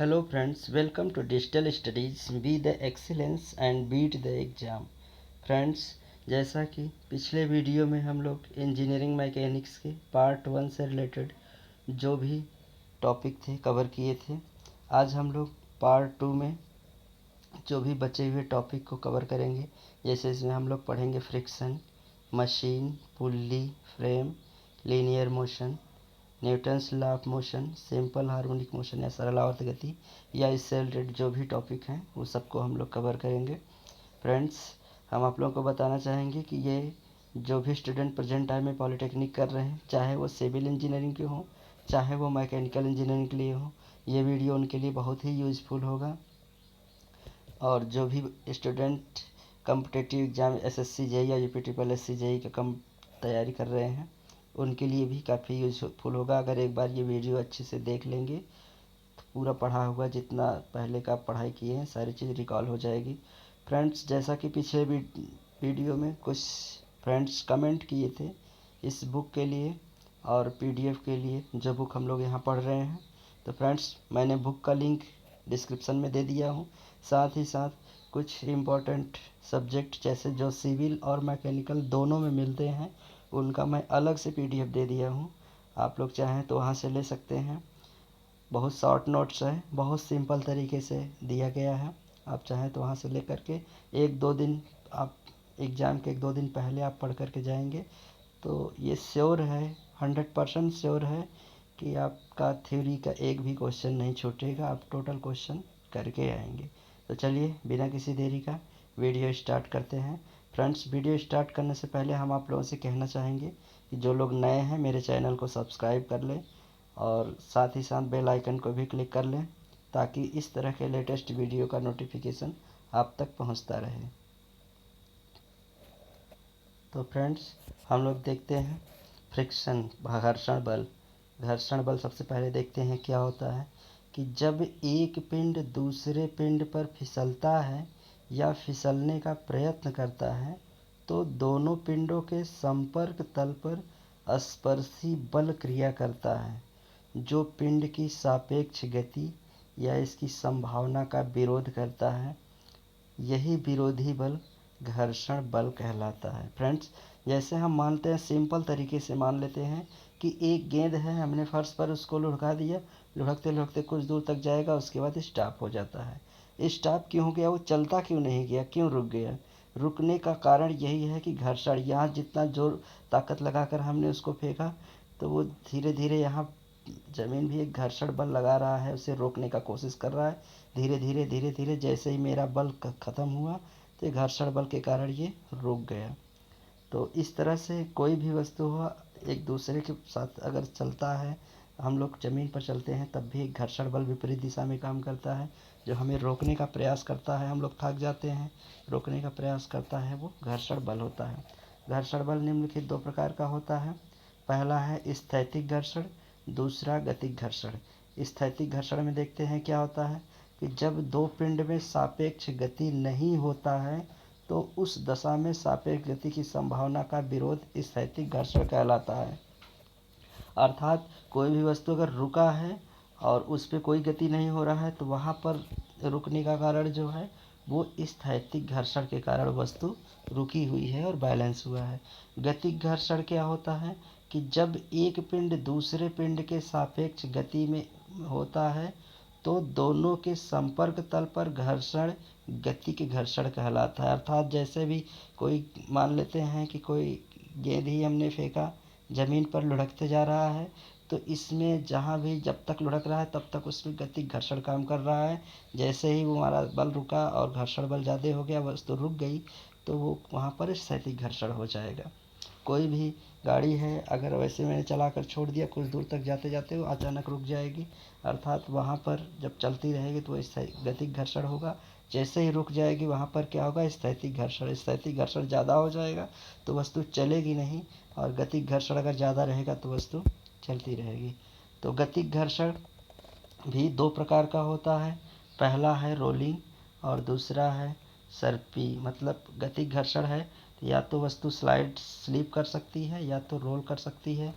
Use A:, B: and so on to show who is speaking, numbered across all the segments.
A: Hello friends, welcome to Digital Studies. Be the excellence and beat the exam. Friends, जैसा कि पिछले video में हम लोग इंजीनियरिंग मैकेनिक्स के पार्ट 1 से रिलेटेड जो भी टॉपिक थे कवर किए थे, आज हम लोग पार्ट 2 में जो भी बचे हुए टॉपिक को कवर करेंगे। जैसे इसमें हम लोग पढ़ेंगे friction, machine, pulley, frame, linear motion, Newton's law of motion, simple harmonic motion या सरल आवर्त गति, या इससे रिलेटेड जो भी टॉपिक हैं वो सबको हम लोग कवर करेंगे। फ्रेंड्स, हम आप लोगों को बताना चाहेंगे कि ये जो भी स्टूडेंट प्रेजेंट टाइम में पॉलिटेक्निक कर रहे हैं, चाहे वो सिविल इंजीनियरिंग के हों, चाहे वो मैकेनिकल इंजीनियरिंग के लिए हो, ये वीडियो उनके लिए बहुत ही यूज़फुल होगा। और जो भी student competitive exam SSC JE या यूपी ट्रिपल एससी जेई का कम तैयारी कर रहे हैं, उनके लिए भी काफ़ी यूज़फुल होगा। अगर एक बार ये वीडियो अच्छे से देख लेंगे तो पूरा पढ़ा हुआ जितना पहले का पढ़ाई किए हैं सारी चीज़ रिकॉल हो जाएगी। फ्रेंड्स, जैसा कि पिछले वीडियो में कुछ फ्रेंड्स कमेंट किए थे इस बुक के लिए और पीडीएफ के लिए, जो बुक हम लोग यहाँ पढ़ रहे हैं, तो फ्रेंड्स मैंने बुक का लिंक डिस्क्रिप्शन में दे दिया हूँ। साथ ही साथ कुछ इम्पोर्टेंट सब्जेक्ट जैसे जो सिविल और मैकेनिकल दोनों में मिलते हैं, उनका मैं अलग से पीडीएफ दे दिया हूँ। आप लोग चाहें तो वहाँ से ले सकते हैं। बहुत शॉर्ट नोट्स है, बहुत सिंपल तरीके से दिया गया है। आप चाहें तो वहाँ से ले करके एक दो दिन, आप एग्ज़ाम के एक दो दिन पहले आप पढ़ करके जाएंगे तो ये श्योर है, 100% श्योर है कि आपका थ्योरी का एक भी क्वेश्चन नहीं छूटेगा। आप टोटल क्वेश्चन करके आएंगे। तो चलिए बिना किसी देरी का वीडियो स्टार्ट करते हैं। फ्रेंड्स, वीडियो स्टार्ट करने से पहले हम आप लोगों से कहना चाहेंगे कि जो लोग नए हैं मेरे चैनल को सब्सक्राइब कर लें और साथ ही साथ बेल आइकन को भी क्लिक कर लें, ताकि इस तरह के लेटेस्ट वीडियो का नोटिफिकेशन आप तक पहुंचता रहे। तो फ्रेंड्स, हम लोग देखते हैं फ्रिक्शन, घर्षण बल। घर्षण बल सबसे पहले देखते हैं क्या होता है कि जब एक पिंड दूसरे पिंड पर फिसलता है या फिसलने का प्रयत्न करता है तो दोनों पिंडों के संपर्क तल पर स्पर्शी बल क्रिया करता है, जो पिंड की सापेक्ष गति या इसकी संभावना का विरोध करता है। यही विरोधी बल घर्षण बल कहलाता है। फ्रेंड्स, जैसे हम मानते हैं, सिंपल तरीके से मान लेते हैं कि एक गेंद है, हमने फर्श पर उसको लुढ़का दिया, लुढ़कते लुढ़कते कुछ दूर तक जाएगा, उसके बाद स्टॉप हो जाता है। स्टॉप क्यों हो गया? वो चलता क्यों नहीं गया, क्यों रुक गया? रुकने का कारण यही है कि घर्षण, यहाँ जितना जोर ताकत लगाकर हमने उसको फेंका तो वो धीरे धीरे यहाँ ज़मीन भी एक घर्षण बल लगा रहा है, उसे रोकने का कोशिश कर रहा है। धीरे धीरे धीरे धीरे जैसे ही मेरा बल ख़त्म हुआ तो ये घर्षण बल के कारण ये रुक गया। तो इस तरह से कोई भी वस्तु हो, एक दूसरे के साथ अगर चलता है, हम लोग ज़मीन पर चलते हैं तब भी एक घर्षण बल विपरीत दिशा में काम करता है, जो हमें रोकने का प्रयास करता है। हम लोग थक जाते हैं, रोकने का प्रयास करता है, वो घर्षण बल होता है। घर्षण बल निम्नलिखित दो प्रकार का होता है। पहला है स्थैतिक घर्षण, दूसरा गतिक घर्षण। स्थैतिक घर्षण में देखते हैं क्या होता है कि जब दो पिंड में सापेक्ष गति नहीं होता है तो उस दशा में सापेक्ष गति की संभावना का विरोध स्थैतिक घर्षण कहलाता है। अर्थात कोई भी वस्तु अगर रुका है और उस पर कोई गति नहीं हो रहा है तो वहाँ पर रुकने का कारण जो है वो स्थैतिक घर्षण के कारण वस्तु रुकी हुई है और बैलेंस हुआ है। गतिक घर्षण क्या होता है कि जब एक पिंड दूसरे पिंड के सापेक्ष गति में होता है तो दोनों के संपर्क तल पर घर्षण गतिक घर्षण कहलाता है। अर्थात जैसे भी कोई मान लेते हैं कि कोई गेंद ही हमने फेंका, ज़मीन पर लुढ़कते जा रहा है, तो इसमें जहाँ भी जब तक लुढ़क रहा है तब तक उसमें गतिक घर्षण काम कर रहा है। जैसे ही वो हमारा बल रुका और घर्षण बल ज़्यादा हो गया, वस्तु रुक गई, तो वो वहाँ पर स्थैतिक घर्षण हो जाएगा। कोई भी गाड़ी है, अगर वैसे मैंने चलाकर छोड़ दिया, कुछ दूर तक जाते जाते वो अचानक रुक जाएगी, अर्थात वहाँ पर जब चलती रहेगी तो गतिक घर्षण होगा। जैसे ही रुक जाएगी वहाँ पर क्या होगा? स्थैतिक घर्षण। स्थैतिक घर्षण ज़्यादा हो जाएगा तो वस्तु चलेगी नहीं, और गतिक घर्षण अगर ज़्यादा रहेगा तो वस्तु चलती रहेगी। तो गतिक घर्षण भी दो प्रकार का होता है। पहला है रोलिंग और दूसरा है सर्पी। मतलब गतिक घर्षण है या तो वस्तु स्लिप कर सकती है या तो रोल कर सकती है।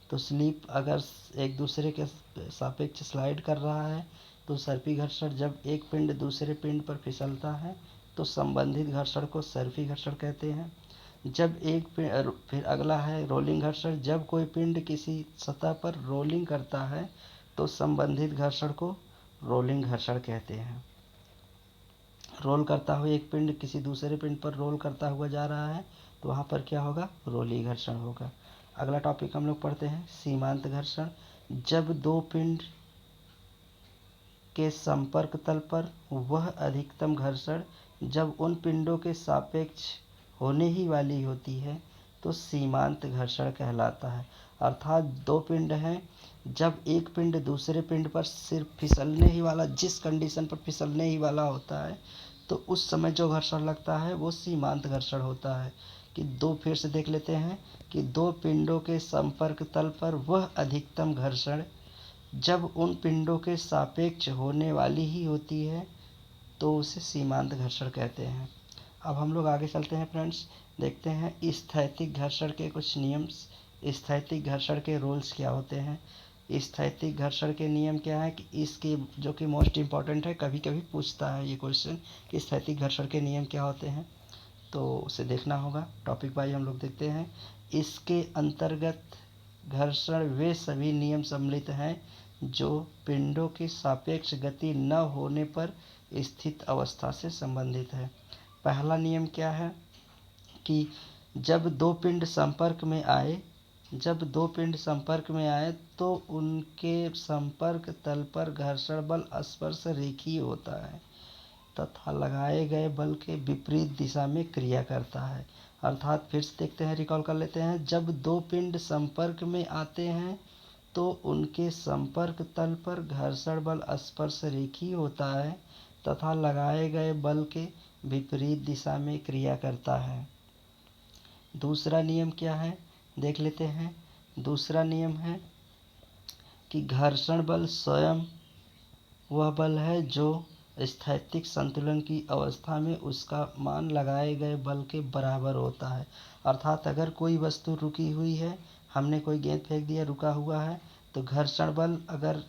A: तो स्लिप अगर एक दूसरे के सापेक्ष स्लाइड कर रहा है तो सर्पी घर्षण जब एक पिंड दूसरे पिंड पर फिसलता है तो संबंधित घर्षण को सर्पी घर्षण कहते हैं। जब एक फिर अगला है रोलिंग घर्षण, जब कोई पिंड किसी सतह पर रोलिंग करता है तो संबंधित घर्षण को रोलिंग घर्षण कहते हैं। रोल करता हुआ एक पिंड किसी दूसरे पिंड पर रोल करता हुआ जा रहा है तो वहाँ पर क्या होगा, रोली घर्षण होगा। अगला टॉपिक हम लोग पढ़ते हैं सीमांत घर्षण। जब दो पिंड के संपर्क तल पर वह अधिकतम घर्षण जब उन पिंडों के सापेक्ष होने ही वाली होती है तो सीमांत घर्षण कहलाता है। अर्थात दो पिंड हैं, जब एक पिंड दूसरे पिंड पर सिर्फ फिसलने ही वाला, जिस कंडीशन पर फिसलने ही वाला होता है तो उस समय जो घर्षण लगता है वो सीमांत घर्षण होता है। कि दो, फिर से देख लेते हैं कि दो पिंडों के संपर्क तल पर वह अधिकतम घर्षण जब उन पिंडों के सापेक्ष होने वाली ही होती है तो उसे सीमांत घर्षण कहते हैं। अब हम लोग आगे चलते हैं फ्रेंड्स, देखते हैं स्थैतिक घर्षण के कुछ नियम। स्थैतिक घर्षण के रूल्स क्या होते हैं। स्थैतिक घर्षण के नियम क्या है कि इसके जो कि मोस्ट इम्पॉर्टेंट है, कभी कभी पूछता है ये क्वेश्चन कि स्थैतिक घर्षण के नियम क्या होते हैं, तो उसे देखना होगा। टॉपिक वाइज हम लोग देखते हैं। इसके अंतर्गत घर्षण वे सभी नियम सम्मिलित हैं जो पिंडों की सापेक्ष गति न होने पर स्थित अवस्था से संबंधित है। पहला नियम क्या है कि जब दो पिंड संपर्क में आए तो उनके संपर्क तल पर घर्षण बल स्पर्श रेखीय होता है तथा लगाए गए बल के विपरीत दिशा में क्रिया करता है। अर्थात फिर से देखते हैं, रिकॉल कर लेते हैं। जब दो पिंड संपर्क में आते हैं तो उनके संपर्क तल पर घर्षण बल स्पर्श रेखीय होता है तथा लगाए गए बल के विपरीत दिशा में क्रिया करता है। दूसरा नियम क्या है, देख लेते हैं। दूसरा नियम है कि घर्षण बल स्वयं वह बल है जो स्थैतिक संतुलन की अवस्था में उसका मान लगाए गए बल के बराबर होता है। अर्थात अगर कोई वस्तु रुकी हुई है, हमने कोई गेंद फेंक दिया, रुका हुआ है, तो घर्षण बल अगर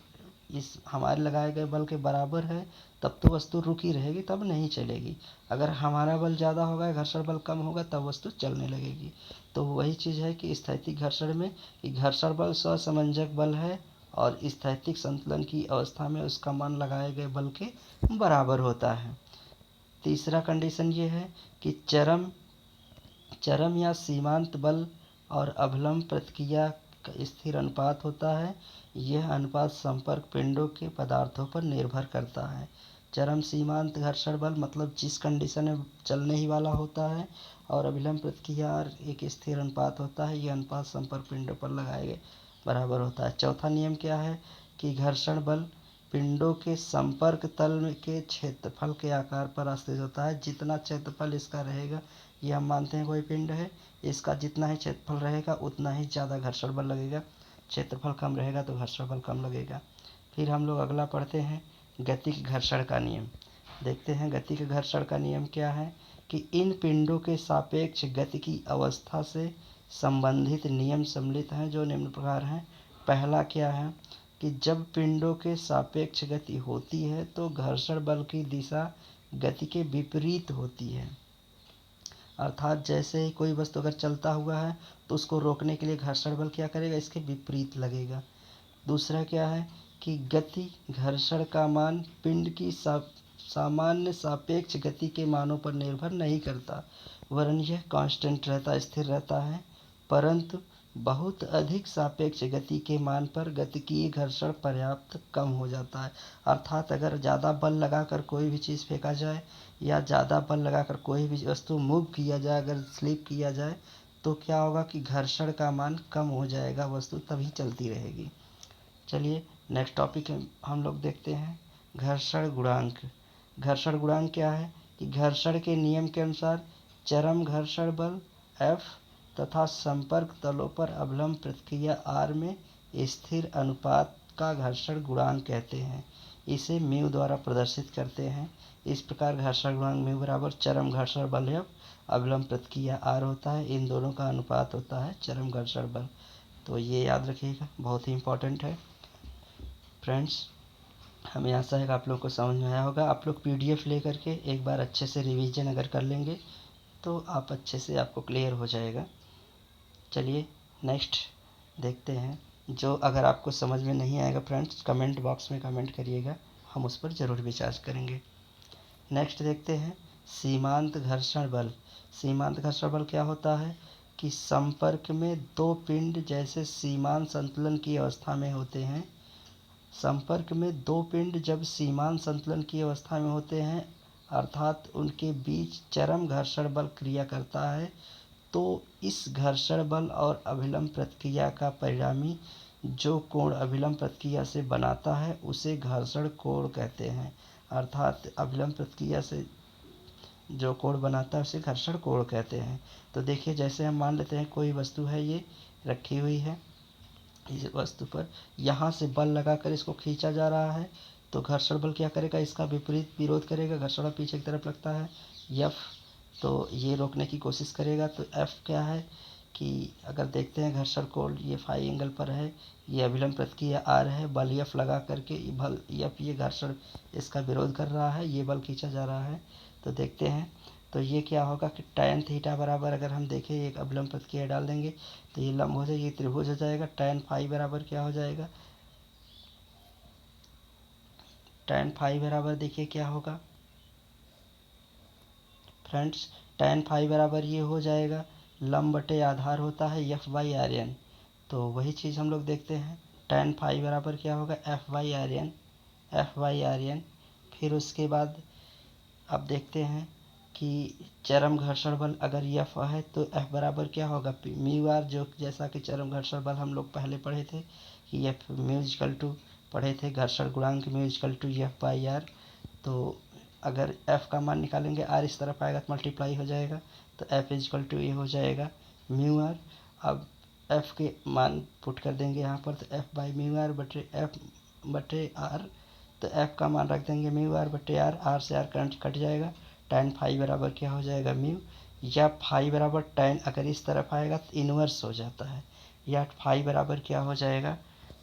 A: इस हमारे लगाए गए बल के बराबर है तब तो वस्तु रुकी रहेगी, तब नहीं चलेगी। अगर हमारा बल ज़्यादा होगा, घर्षण बल कम होगा, तब वस्तु चलने लगेगी। तो वही चीज़ है कि स्थैतिक घर्षण में कि घर्षण बल स्वसंयोजक बल है और स्थैतिक संतुलन की अवस्था में उसका मान लगाए गए बल के बराबर होता है। तीसरा कंडीशन ये है कि चरम या सीमांत बल और अवलंब प्रतिक्रिया का स्थिर अनुपात होता है। यह अनुपात संपर्क पिंडों के पदार्थों पर निर्भर करता है। चरम सीमांत घर्षण बल मतलब जिस कंडीशन में चलने ही वाला होता है, और अभिलंब प्रतिक्रिया एक स्थिर अनुपात होता है। यह अनुपात संपर्क पिंडों पर लगाए गए बराबर होता है। चौथा नियम क्या है कि घर्षण बल पिंडों के संपर्क तल के क्षेत्रफल के आकार पर आश्रित होता है। जितना क्षेत्रफल इसका रहेगा, ये हम मानते हैं कोई पिंड है, इसका जितना ही क्षेत्रफल रहेगा उतना ही ज़्यादा घर्षण बल लगेगा। क्षेत्रफल कम रहेगा तो घर्षण बल कम लगेगा। फिर हम लोग अगला पढ़ते हैं गतिक घर्षण का नियम। देखते हैं गतिक घर्षण का नियम क्या है कि इन पिंडों के सापेक्ष गति की अवस्था से संबंधित नियम सम्मिलित हैं जो निम्न प्रकार हैं। पहला क्या है कि जब पिंडों के सापेक्ष गति होती है तो घर्षण बल की दिशा गति के विपरीत होती है। अर्थात जैसे ही कोई वस्तु अगर चलता हुआ है तो उसको रोकने के लिए घर्षण बल क्या करेगा, इसके विपरीत लगेगा। दूसरा क्या है कि गति घर्षण का मान पिंड की सामान्य सापेक्ष गति के मानों पर निर्भर नहीं करता, वरन यह कांस्टेंट रहता, स्थिर रहता है। परंतु बहुत अधिक सापेक्ष गति के मान पर गतिकीय घर्षण पर्याप्त कम हो जाता है। अर्थात अगर ज़्यादा बल लगाकर कोई भी चीज़ फेंका जाए या ज़्यादा बल लगाकर कोई भी वस्तु मूव किया जाए, अगर स्लिप किया जाए तो क्या होगा कि घर्षण का मान कम हो जाएगा, वस्तु तभी चलती रहेगी। चलिए नेक्स्ट टॉपिक हम लोग देखते हैं घर्षण गुणांक। घर्षण गुणांक क्या है कि घर्षण के नियम के अनुसार चरम घर्षण बल F तथा संपर्क तलों पर अवलंब प्रतिक्रिया R में स्थिर अनुपात का घर्षण गुणांक कहते हैं। इसे म्यू द्वारा प्रदर्शित करते हैं। इस प्रकार घर्षण गुणांक म्यू बराबर चरम घर्षण बल F, अवलंब प्रतिक्रिया R होता है, इन दोनों का अनुपात होता है चरम घर्षण बल। तो ये याद रखिएगा, बहुत ही इम्पोर्टेंट है फ्रेंड्स। हमें आशा है कि आप लोग को समझ में आया होगा। आप लोग PDF लेकर के एक बार अच्छे से रिवीजन अगर कर लेंगे तो आप अच्छे से आपको क्लियर हो जाएगा। चलिए नेक्स्ट देखते हैं। जो अगर आपको समझ में नहीं आएगा फ्रेंड्स, कमेंट बॉक्स में कमेंट करिएगा, हम उस पर ज़रूर विचार करेंगे। नेक्स्ट देखते हैं सीमांत घर्षण बल। सीमांत घर्षण बल क्या होता है कि संपर्क में दो पिंड जैसे सीमांत संतुलन की अवस्था में होते हैं। संपर्क में दो पिंड जब सीमांत संतुलन की अवस्था में होते हैं अर्थात उनके बीच चरम घर्षण बल क्रिया करता है, तो इस घर्षण बल और अभिलंब प्रतिक्रिया का परिणामी जो कोण अभिलंब प्रतिक्रिया से बनाता है उसे घर्षण कोण कहते हैं। अर्थात अभिलंब प्रतिक्रिया से जो कोण बनाता है उसे घर्षण कोण कहते हैं। तो देखिए, जैसे हम मान लेते हैं कोई वस्तु है, ये रखी हुई है, इस वस्तु पर यहाँ से बल लगाकर इसको खींचा जा रहा है, तो घर्षण बल क्या करेगा, इसका विपरीत विरोध करेगा। घर्षण बल पीछे की तरफ लगता है F, तो ये रोकने की कोशिश करेगा। तो F क्या है कि अगर देखते हैं घर्षण कोण ये फाई एंगल पर है, ये अभिलंब प्रतिक्रिया R है, बल F लगा करके बल F ये घर्षण इसका विरोध कर रहा है, ये बल खींचा जा रहा है। तो देखते हैं, तो ये क्या होगा कि tan थीटा बराबर, अगर हम देखें एक अभिलंब प्रतिक्रिया डाल देंगे तो ये लंब हो जाएगा, ये त्रिभुज हो जाएगा। tan फाई बराबर क्या हो जाएगा, tan फाई बराबर देखिए क्या होगा फ्रेंड्स, tan फाई बराबर ये हो जाएगा, लंब बटे आधार होता है F/Rn। तो वही चीज़ हम लोग देखते हैं, tan फाई बराबर क्या होगा F/Rn, F/Rn। फिर उसके बाद अब देखते हैं कि चरम घर्षण बल अगर F है तो F बराबर क्या होगा म्यू आर, जो जैसा कि चरम घर्षण बल हम लोग पहले पढ़े थे कि F म्यू इक्वल टू पढ़े थे, घर्षण गुणांक म्यू इक्वल टू F/R। तो अगर F का मान निकालेंगे, R इस तरफ आएगा तो मल्टीप्लाई हो जाएगा, तो F इक्वल टू ये हो जाएगा म्यू आर। अब F के मान पुट कर देंगे यहाँ पर, तो F बाई म्यू आर बटे F बटे R, तो F का मान रख देंगे म्यू आर बटे R, R से R करंट कट जाएगा। tan फाई बराबर क्या हो जाएगा म्यू, या फाई बराबर tan अगर इस तरफ आएगा तो इन्वर्स हो जाता है, या फाई बराबर क्या हो जाएगा,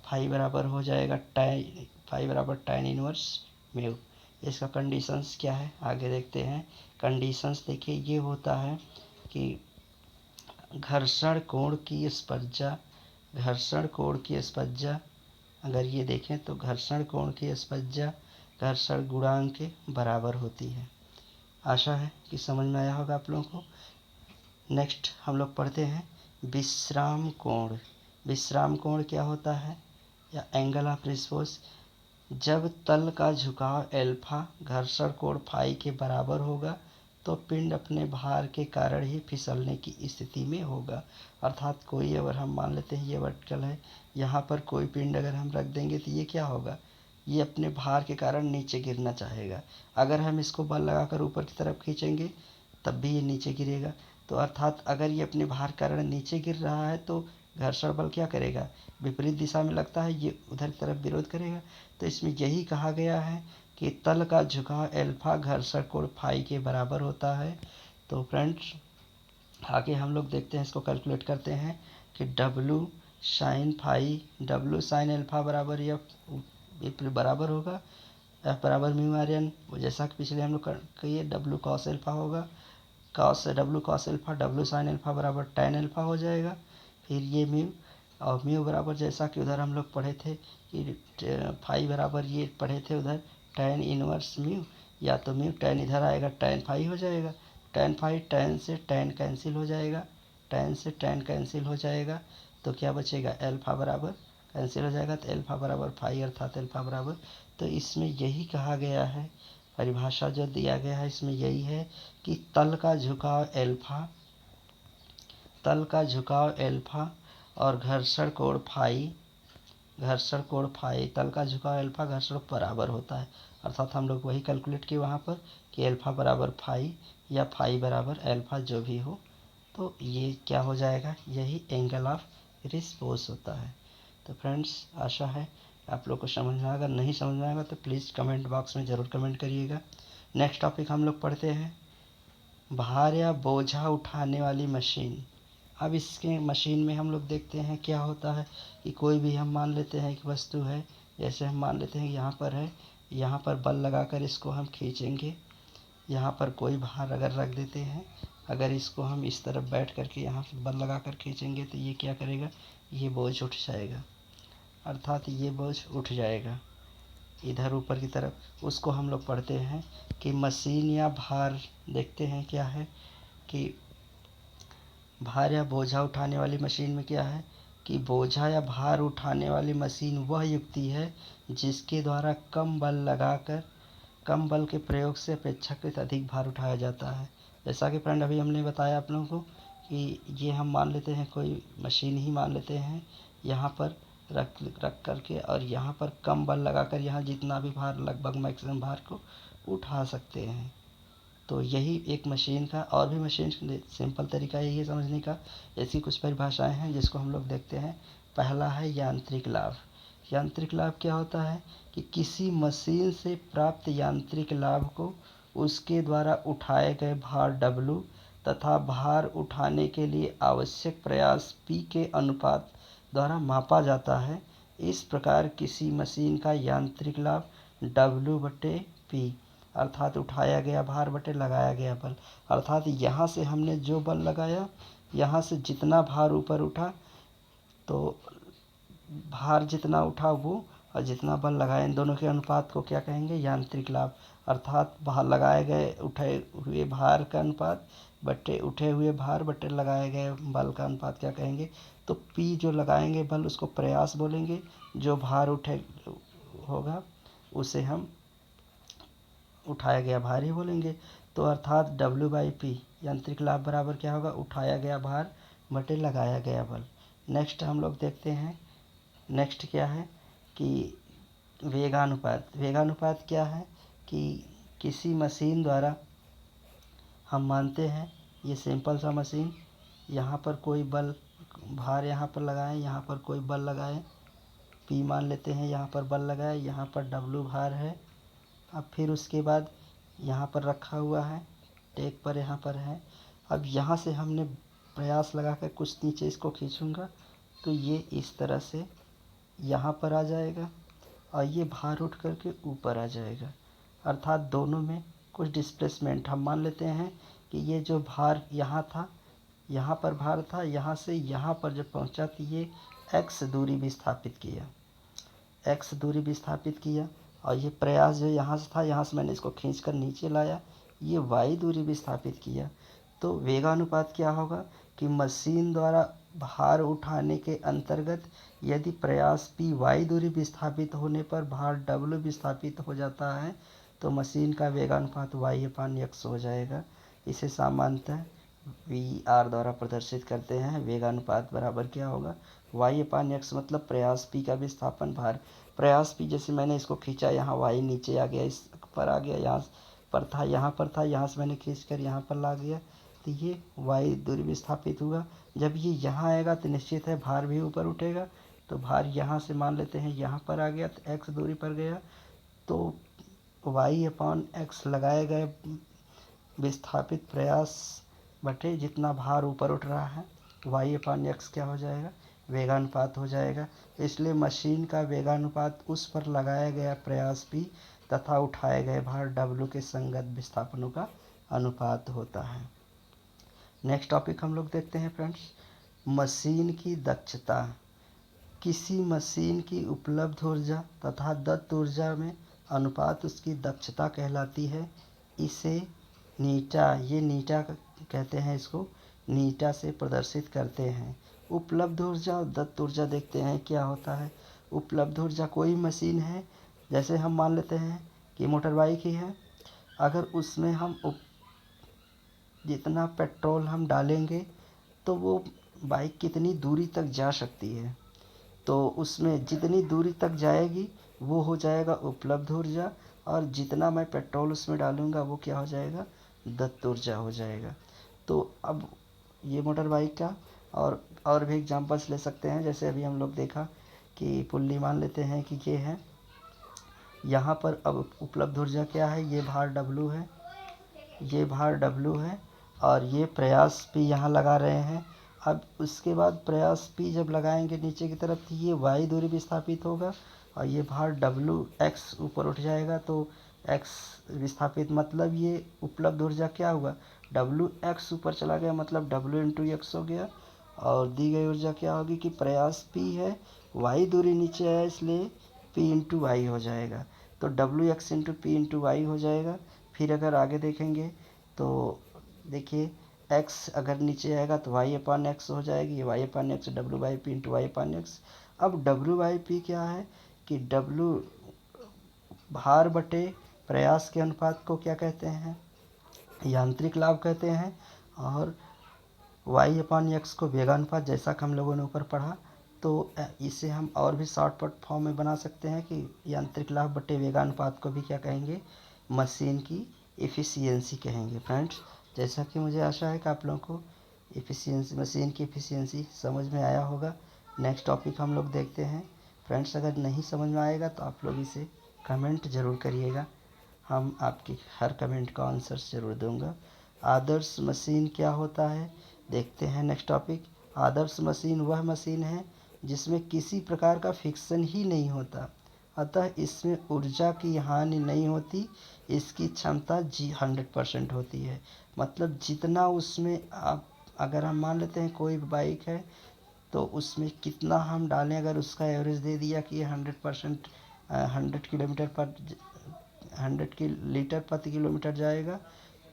A: फाई बराबर हो जाएगा tan, फाई बराबर tan इन्वर्स म्यू। इसका कंडीशंस क्या है आगे देखते हैं। कंडीशंस देखिए ये होता है कि घर्षण कोण की स्पर्जा, घर्षण कोण की स्पर्जा अगर ये देखें तो घर्षण कोण की स्पर्जा घर्षण गुणांक के बराबर होती है। आशा है कि समझ में आया होगा आप लोगों को। नेक्स्ट हम लोग पढ़ते हैं विश्राम कोण। विश्राम कोण क्या होता है, या एंगल ऑफ रिस्पोस, जब तल का झुकाव एल्फा घर्षण कोण फाई के बराबर होगा तो पिंड अपने भार के कारण ही फिसलने की स्थिति में होगा। अर्थात कोई अगर हम मान लेते हैं ये वर्टिकल है, यहाँ पर कोई पिंड अगर हम रख देंगे तो ये क्या होगा, ये अपने भार के कारण नीचे गिरना चाहेगा। अगर हम इसको बल लगाकर ऊपर की तरफ खींचेंगे तब भी ये नीचे गिरेगा। तो अर्थात अगर ये अपने भार के कारण नीचे गिर रहा है तो घर्षण बल क्या करेगा, विपरीत दिशा में लगता है, ये उधर की तरफ विरोध करेगा। तो इसमें यही कहा गया है कि तल का झुकाव एल्फा घर्षण कोण फाई के बराबर होता है। तो फ्रेंड्स आगे हम लोग देखते हैं, इसको कैलकुलेट करते हैं कि W sine phi, W sine alpha बराबर या बराबर होगा F बराबर म्यू आर एन, जैसा कि पिछले हम लोग किए W कॉस एल्फा होगा, cos W cos alpha W sine alpha बराबर tan एल्फा हो जाएगा। फिर ये म्यू, और म्यू बराबर जैसा कि उधर हम लोग पढ़े थे कि फाई बराबर ये पढ़े थे उधर tan इनवर्स म्यू, या तो म्यू tan इधर आएगा tan फाई हो जाएगा, tan फाई tan से tan कैंसिल हो जाएगा, tan से tan कैंसिल हो जाएगा, तो क्या बचेगा एल्फा बराबर कैंसिल हो जाएगा, तो एल्फा बराबर फाई अर्थात एल्फा बराबर। तो इसमें यही कहा गया है, परिभाषा जो दिया गया है इसमें यही है कि तल का झुकाव एल्फा, तल का झुकाव एल्फा और घर्षण कोण फाई, घर्षण कोण फाई, तल का झुकाव एल्फा घर्षण बराबर होता है। अर्थात हम लोग वही कैलकुलेट किए वहाँ पर कि एल्फा बराबर फाई या फाई बराबर एल्फा जो भी हो, तो ये क्या हो जाएगा, यही एंगल ऑफ रिस्पोस होता है। तो फ्रेंड्स आशा है आप लोग को समझ में आएगा, नहीं समझ में आएगा तो प्लीज़ कमेंट बॉक्स में ज़रूर कमेंट करिएगा। नेक्स्ट टॉपिक हम लोग पढ़ते हैं भार या बोझा उठाने वाली मशीन। अब इसके मशीन में हम लोग देखते हैं क्या होता है कि कोई भी हम मान लेते हैं कि वस्तु है, जैसे हम मान लेते हैं कि यहाँ पर है यहाँ पर बल लगाकर इसको हम खींचेंगे। यहाँ पर कोई भार अगर रख देते हैं, अगर इसको हम इस तरफ बैठ करके यहाँ से बल लगाकर खींचेंगे तो ये क्या करेगा, ये बोझ उठ जाएगा, अर्थात ये बोझ उठ जाएगा इधर ऊपर की तरफ। उसको हम लोग पढ़ते हैं कि मशीन या भार, देखते हैं क्या है कि भार या बोझा उठाने वाली मशीन में क्या है कि बोझा या भार उठाने वाली मशीन वह युक्ति है जिसके द्वारा कम बल लगाकर कम बल के प्रयोग से अपेक्षाकृत अधिक भार उठाया जाता है। जैसा कि फ्रेंड अभी हमने बताया आप लोगों को कि ये हम मान लेते हैं कोई मशीन ही मान लेते हैं, यहाँ पर रख करके और यहाँ पर कम बल लगाकर यहाँ जितना भी भार, लगभग मैक्सिमम भार को उठा सकते हैं। तो यही एक मशीन का, और भी मशीन सिंपल तरीका यही है समझने का। ऐसी कुछ परिभाषाएं हैं जिसको हम लोग देखते हैं। पहला है यांत्रिक लाभ। यांत्रिक लाभ क्या होता है कि किसी मशीन से प्राप्त यांत्रिक लाभ को उसके द्वारा उठाए गए भार W तथा भार उठाने के लिए आवश्यक प्रयास P के अनुपात द्वारा मापा जाता है। इस प्रकार किसी मशीन का यांत्रिक लाभ W/P अर्थात उठाया गया भार बटे लगाया गया बल, अर्थात यहाँ से हमने जो बल लगाया, यहाँ से जितना भार ऊपर उठा तो भार जितना उठा वो, और जितना बल लगाया, इन दोनों के अनुपात को क्या कहेंगे, यांत्रिक लाभ। अर्थात भार लगाए गए उठे हुए भार का अनुपात बटे उठे हुए भार बटे लगाए गए बल का अनुपात क्या कहेंगे, तो P जो लगाएंगे बल उसको प्रयास बोलेंगे, जो भार उठे होगा उसे हम उठाया गया भार ही बोलेंगे। तो अर्थात W/P यांत्रिक लाभ बराबर क्या होगा, उठाया गया भार बटे लगाया गया बल। नेक्स्ट हम लोग देखते हैं, नेक्स्ट क्या है कि वेगानुपात। वेगानुपात क्या है कि किसी मशीन द्वारा हम मानते हैं, ये सिंपल सा मशीन, यहाँ पर कोई बल भार यहाँ पर लगाएं, यहाँ पर कोई बल लगाएं, P मान लेते हैं, यहाँ पर बल लगाए, यहाँ पर W भार है। अब फिर उसके बाद यहाँ पर रखा हुआ है, टेक पर यहाँ पर है। अब यहाँ से हमने प्रयास लगाकर कुछ नीचे इसको खींचूँगा तो ये इस तरह से यहाँ पर आ जाएगा और ये भार उठ करके ऊपर आ जाएगा। अर्थात दोनों में कुछ डिस्प्लेसमेंट हम मान लेते हैं कि ये जो भार यहाँ था, यहाँ पर भार था, यहाँ से यहाँ पर जब पहुँचा तो ये x दूरी विस्थापित किया, x दूरी विस्थापित किया। और ये प्रयास जो यहाँ से था, यहाँ से मैंने इसको खींचकर नीचे लाया, ये y दूरी विस्थापित किया। तो वेगानुपात क्या होगा कि मशीन द्वारा भार उठाने के अंतर्गत यदि प्रयास P y दूरी विस्थापित होने पर भार W विस्थापित हो जाता है तो मशीन का वेगानुपात y/x हो जाएगा। इसे सामान्यतः VR द्वारा प्रदर्शित करते हैं। वेगानुपात बराबर क्या होगा, y/x मतलब प्रयास P का विस्थापन भार। प्रयास P जैसे मैंने इसको खींचा, यहाँ y नीचे आ गया, इस पर आ गया, यहाँ पर था, यहाँ से मैंने खींचकर यहाँ पर ला गया तो ये y दूरी विस्थापित हुआ। जब ये यहाँ आएगा तो निश्चित है भार भी ऊपर उठेगा। तो भार यहाँ से मान लेते हैं यहाँ पर आ गया तो x दूरी पर गया, तो y/x लगाए गए विस्थापित प्रयास बटे जितना भार ऊपर उठ रहा है, y/x क्या हो जाएगा, वेगानुपात हो जाएगा। इसलिए मशीन का वेगानुपात उस पर लगाया गया प्रयास P तथा उठाए गए भार W के संगत विस्थापनों का अनुपात होता है। नेक्स्ट टॉपिक हम लोग देखते हैं फ्रेंड्स, मशीन की दक्षता। किसी मशीन की उपलब्ध ऊर्जा तथा दत्त ऊर्जा में अनुपात उसकी दक्षता कहलाती है। इसे नीटा, ये नीटा कहते हैं, इसको नीटा से प्रदर्शित करते हैं। उपलब्ध ऊर्जा और दत्त ऊर्जा देखते हैं क्या होता है। उपलब्ध ऊर्जा कोई मशीन है, जैसे हम मान लेते हैं कि मोटर बाइक ही है, अगर उसमें हम जितना पेट्रोल हम डालेंगे तो वो बाइक कितनी दूरी तक जा सकती है, तो उसमें जितनी दूरी तक जाएगी वो हो जाएगा उपलब्ध ऊर्जा, और जितना मैं पेट्रोल उसमें डालूँगा वो क्या हो जाएगा, दत्त ऊर्जा हो जाएगा। तो अब ये मोटर बाइक का और भी एग्जांपल्स ले सकते हैं। जैसे अभी हम लोग देखा कि पुल्ली मान लेते हैं कि ये है, यहाँ पर अब उपलब्ध ऊर्जा क्या है, ये भार W है, ये भार W है और ये प्रयास P यहाँ लगा रहे हैं। अब उसके बाद प्रयास P जब लगाएंगे नीचे की तरफ तो ये y दूरी विस्थापित होगा, और ये भार डब्ल्यू एक्स ऊपर उठ जाएगा, तो एक्स विस्थापित मतलब ये उपलब्ध ऊर्जा क्या हुआ, डब्ल्यू एक्स ऊपर चला गया, मतलब डब्ल्यू इंटू एक्स हो गया। और दी गई ऊर्जा क्या होगी कि प्रयास पी है, वाई दूरी नीचे है, इसलिए पी इंटू वाई हो जाएगा। तो W X into P into Y हो जाएगा। फिर अगर आगे देखेंगे तो देखिए एक्स अगर नीचे आएगा तो वाई अपान एक्स हो जाएगी, ये Y upon X W by P into Y upon X. अब डब्ल्यू बाई पी क्या है कि डब्ल्यू भार बटे प्रयास के अनुपात को क्या कहते हैं, यांत्रिक लाभ कहते हैं। और वाई अपान एक्स को वेगानुपात, जैसा कि हम लोगों ने ऊपर पढ़ा। तो इसे हम और भी शॉर्टकट फॉर्म में बना सकते हैं कि यांत्रिक लाभ बटे वेगानुपात को भी क्या कहेंगे, मशीन की एफिशिएंसी कहेंगे। फ्रेंड्स, जैसा कि मुझे आशा है कि आप लोगों को एफिशिएंसी, मशीन की एफिशिएंसी समझ में आया होगा। नेक्स्ट टॉपिक हम लोग देखते हैं। फ्रेंड्स, अगर नहीं समझ में आएगा तो आप लोग इसे कमेंट ज़रूर करिएगा, हम आपकी हर कमेंट का आंसर ज़रूर दूंगा। आदर्श मशीन क्या होता है, देखते हैं नेक्स्ट टॉपिक। आदर्श मशीन वह मशीन है जिसमें किसी प्रकार का फिक्सन ही नहीं होता, अतः इसमें ऊर्जा की हानि नहीं होती, इसकी क्षमता 100% होती है। मतलब जितना उसमें आप, अगर हम मान लेते हैं कोई बाइक है तो उसमें कितना हम डालें, अगर उसका एवरेज दे दिया कि ये 100%, 100 लीटर प्रति किलोमीटर जाएगा,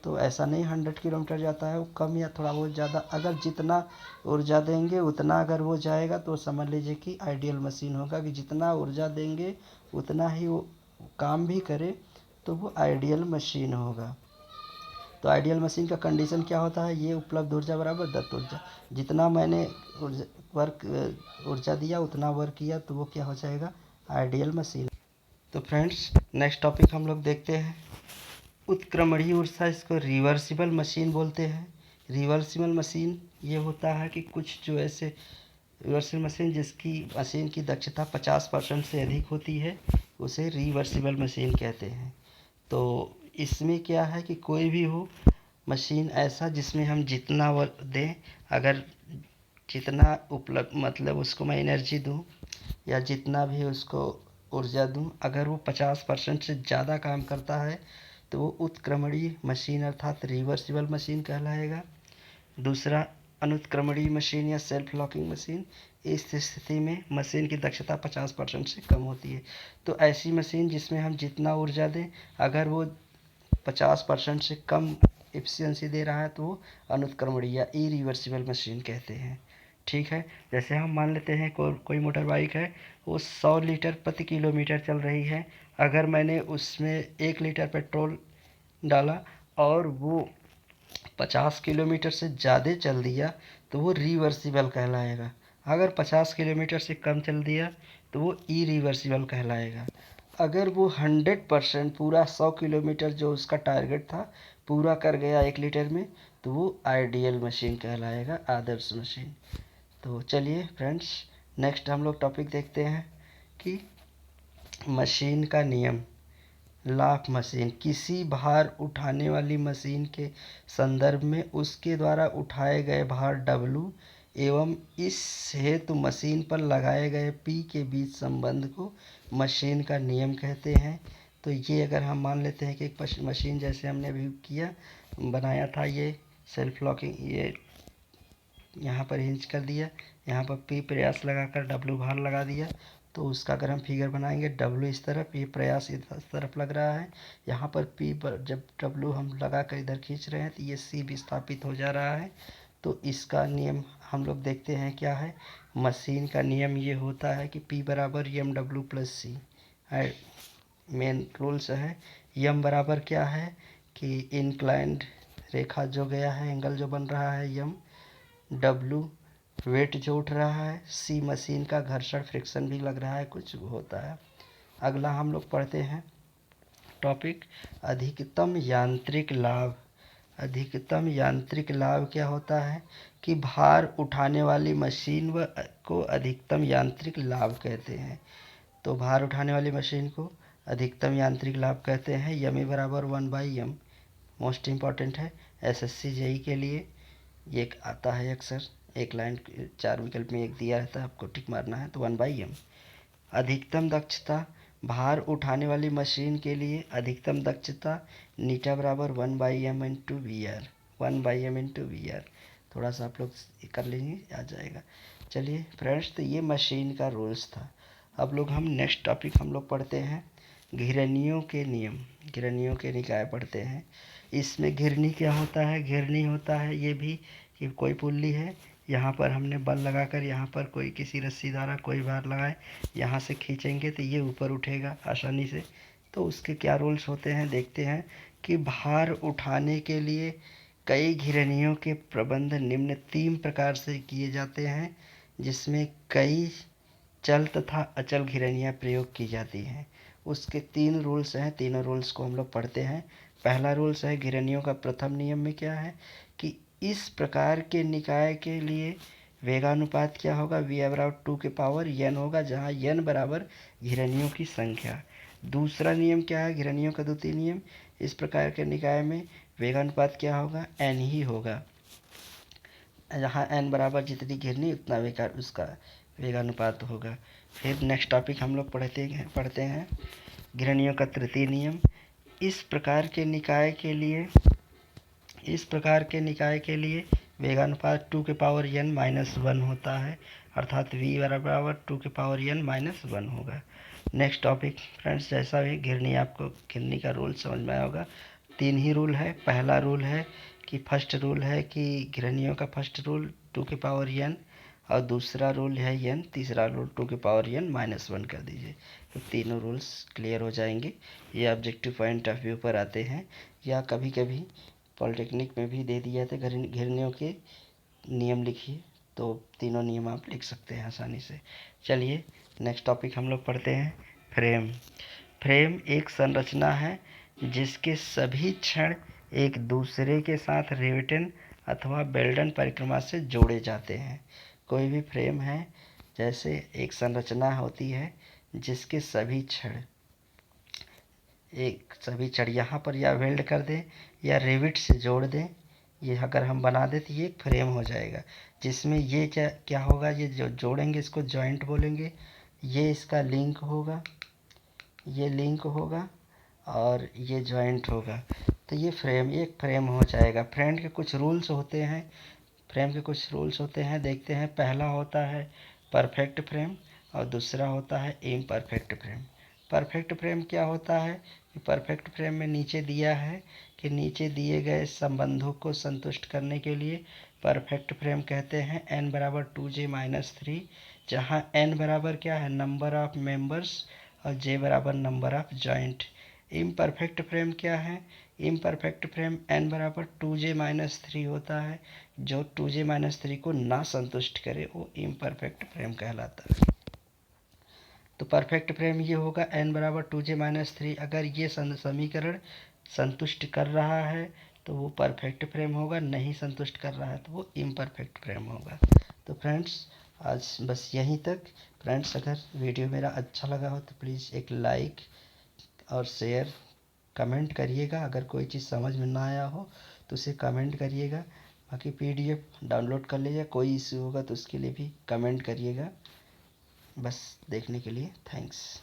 A: तो ऐसा नहीं 100 किलोमीटर जाता है, वो कम या थोड़ा बहुत ज़्यादा, अगर जितना ऊर्जा देंगे उतना अगर वो जाएगा तो समझ लीजिए कि आइडियल मशीन होगा, कि जितना ऊर्जा देंगे उतना ही वो काम भी करे, तो वो आइडियल मशीन होगा। तो आइडियल मशीन का कंडीशन क्या होता है, ये उपलब्ध ऊर्जा बराबर दत्त ऊर्जा, जितना मैंने ऊर्जा दिया उतना वर्क किया, तो वो क्या हो जाएगा, आइडियल मशीन। तो फ्रेंड्स, नेक्स्ट टॉपिक हम लोग देखते हैं उत्क्रमणीय ऊर्जा, इसको रिवर्सिबल मशीन बोलते हैं। रिवर्सिबल मशीन ये होता है कि कुछ जो ऐसे रिवर्सिबल मशीन जिसकी मशीन की दक्षता 50% से अधिक होती है, उसे रिवर्सिबल मशीन कहते हैं। तो इसमें क्या है कि कोई भी हो मशीन ऐसा जिसमें हम जितना वर्क दें, अगर जितना उपलब्ध, मतलब उसको मैं एनर्जी दूं या जितना भी उसको ऊर्जा दूं, अगर वो 50% से ज़्यादा काम करता है तो वो उत्क्रमणीय मशीन अर्थात रिवर्सिबल मशीन कहलाएगा। दूसरा, अनुत्क्रमणीय मशीन या सेल्फ लॉकिंग मशीन, इस स्थिति में मशीन की दक्षता 50% से कम होती है। तो ऐसी मशीन जिसमें हम जितना ऊर्जा दें, अगर वो 50% से कम एफिशिएंसी दे रहा है, तो वो अनुत्क्रमणीय या इरिवर्सिबल मशीन कहते हैं। ठीक है, जैसे हम मान लेते हैं कोई मोटर बाइक है, वो 100 लीटर प्रति किलोमीटर चल रही है। अगर मैंने उसमें 1 लीटर पेट्रोल डाला और वो 50 किलोमीटर से ज़्यादा चल दिया, तो वो रिवर्सिबल कहलाएगा। अगर 50 किलोमीटर से कम चल दिया तो वो इरिवर्सिबल कहलाएगा। अगर वो 100% पूरा 100 किलोमीटर जो उसका टारगेट था पूरा कर गया 1 लीटर में, तो वो आइडियल मशीन कहलाएगा, आदर्श मशीन। तो चलिए फ्रेंड्स, नेक्स्ट हम लोग टॉपिक देखते हैं कि मशीन का नियम। लाफ मशीन, किसी भार उठाने वाली मशीन के संदर्भ में उसके द्वारा उठाए गए भार W एवं इस हेतु मशीन पर लगाए गए P के बीच संबंध को मशीन का नियम कहते हैं। तो ये अगर हम मान लेते हैं कि एक मशीन, जैसे हमने अभी किया बनाया था, ये सेल्फ लॉकिंग, ये यहाँ पर हिंज कर दिया, यहाँ पर P प्रयास लगाकर W भार लगा दिया, तो उसका अगर हम फिगर बनाएंगे, W इस तरफ, ये प्रयास इस तरफ लग रहा है, यहाँ पर P पर जब W हम लगा कर इधर खींच रहे हैं तो ये C भी स्थापित हो जा रहा है। तो इसका नियम हम लोग देखते हैं क्या है। मशीन का नियम ये होता है कि P बराबर MW प्लस C है, मेन रूल्स है। यम बराबर क्या है कि इंक्लाइंड रेखा जो गया है, एंगल जो बन रहा है यम, W वेट जो उठ रहा है, C मशीन का घर्षण फ्रिक्शन भी लग रहा है कुछ होता है। अगला हम लोग पढ़ते हैं टॉपिक अधिकतम यांत्रिक लाभ। अधिकतम यांत्रिक लाभ क्या होता है कि भार उठाने वाली मशीन को अधिकतम यांत्रिक लाभ कहते हैं। तो भार उठाने वाली मशीन को अधिकतम यांत्रिक लाभ कहते हैं। यमी बराबर 1/m, मोस्ट इम्पॉर्टेंट है SSC JEE के लिए। ये एक आता है अक्सर, एक लाइन 4 विकल्प में एक दिया रहता है, आपको टिक मारना है, तो 1/m। अधिकतम दक्षता भार उठाने वाली मशीन के लिए अधिकतम दक्षता नीटा बराबर 1/m into V R, 1/m into V R. थोड़ा सा आप लोग कर लेंगे, आ जाएगा। चलिए फ्रेंड्स, तो ये मशीन का रूल्स था। अब लोग हम नेक्स्ट टॉपिक हम लोग पढ़ते हैं घिरनियों के नियम, घिरनियों के निकाय पढ़ते हैं। इसमें घिरनी क्या होता है? घिरनी होता है ये भी कि कोई पुल्ली है, यहाँ पर हमने बल लगाकर यहाँ पर कोई किसी रस्सी द्वारा कोई भार लगाए, यहाँ से खींचेंगे तो ये ऊपर उठेगा आसानी से। तो उसके क्या रूल्स होते हैं देखते हैं कि भार उठाने के लिए कई घिरनियों के प्रबंध निम्न 3 प्रकार से किए जाते हैं, जिसमें कई चल तथा अचल घिरनियाँ प्रयोग की जाती हैं। उसके 3 रूल्स हैं, तीनों रूल्स को हम लोग पढ़ते हैं। पहला रूल्स है घिरनियों का प्रथम नियम में क्या है कि इस प्रकार के निकाय के लिए वेगानुपात क्या होगा? v बराबर 2 के पावर n होगा, जहाँ n बराबर घिरनियों की संख्या। दूसरा नियम क्या है घिरनियों का द्वितीय नियम? इस प्रकार के निकाय में वेगानुपात क्या होगा? n ही होगा, जहाँ n बराबर जितनी घिरनी उतना उसका वेगानुपात होगा। फिर नेक्स्ट टॉपिक हम लोग पढ़ते हैं घिरनियों का तृतीय नियम। इस प्रकार के निकाय के लिए वेगानुपात 2 के पावर n माइनस 1 होता है, अर्थात v बराबर 2 के पावर n माइनस 1 होगा। नेक्स्ट टॉपिक फ्रेंड्स, जैसा भी आपको घिरनी का रूल समझ में आया होगा। 3 ही रूल है। पहला रूल है कि फर्स्ट रूल है कि घिरनियों का फर्स्ट रूल 2 के पावर n, और दूसरा रूल है n, तीसरा रूल 2 के पावर n माइनस 1 कर दीजिए, तो तीनों रूल्स क्लियर हो जाएंगे। ये ऑब्जेक्टिव पॉइंट ऑफ व्यू पर आते हैं, या कभी कभी पॉलिटेक्निक में भी दे दिए थे घिरनियों के नियम लिखिए, तो तीनों नियम आप लिख सकते हैं आसानी से। चलिए नेक्स्ट टॉपिक हम लोग पढ़ते हैं फ्रेम। फ्रेम एक संरचना है जिसके सभी क्षण एक दूसरे के साथ रिवेटन अथवा बेल्डन परिक्रमा से जोड़े जाते हैं। कोई भी फ्रेम है जैसे एक संरचना होती है जिसके सभी छड़ यहाँ पर या वेल्ड कर दें या रिविट से जोड़ दें, ये अगर हम बना दें तो ये एक फ्रेम हो जाएगा, जिसमें ये क्या होगा, ये जो जोड़ेंगे इसको जॉइंट बोलेंगे, ये इसका लिंक होगा, ये लिंक होगा और ये जॉइंट होगा, तो ये एक फ्रेम हो जाएगा। फ्रेम के कुछ रूल्स होते हैं, देखते हैं। पहला होता है परफेक्ट फ्रेम और दूसरा होता है इम्परफेक्ट फ्रेम। परफेक्ट फ्रेम क्या होता है कि परफेक्ट फ्रेम में नीचे दिया है कि नीचे दिए गए संबंधों को संतुष्ट करने के लिए परफेक्ट फ्रेम कहते हैं n बराबर 2j-3, जहाँ n बराबर क्या है? नंबर ऑफ मेंबर्स, और j बराबर number of joint. Imperfect frame क्या है? इम्परफेक्ट फ्रेम n बराबर 2j-3 होता है, जो 2j-3 को ना संतुष्ट करे वो इम्परफेक्ट फ्रेम कहलाता है। तो परफेक्ट फ्रेम ये होगा n बराबर 2j-3, अगर ये समीकरण संतुष्ट कर रहा है तो वो परफेक्ट फ्रेम होगा, नहीं संतुष्ट कर रहा है तो वो इम्परफेक्ट फ्रेम होगा। तो फ्रेंड्स आज बस यहीं तक। फ्रेंड्स अगर वीडियो मेरा अच्छा लगा हो तो प्लीज़ एक लाइक और शेयर कमेंट करिएगा। अगर कोई चीज़ समझ में ना आया हो तो उसे कमेंट करिएगा, बाकी PDF डाउनलोड कर लीजिए। कोई इशू होगा तो उसके लिए भी कमेंट करिएगा। बस देखने के लिए थैंक्स।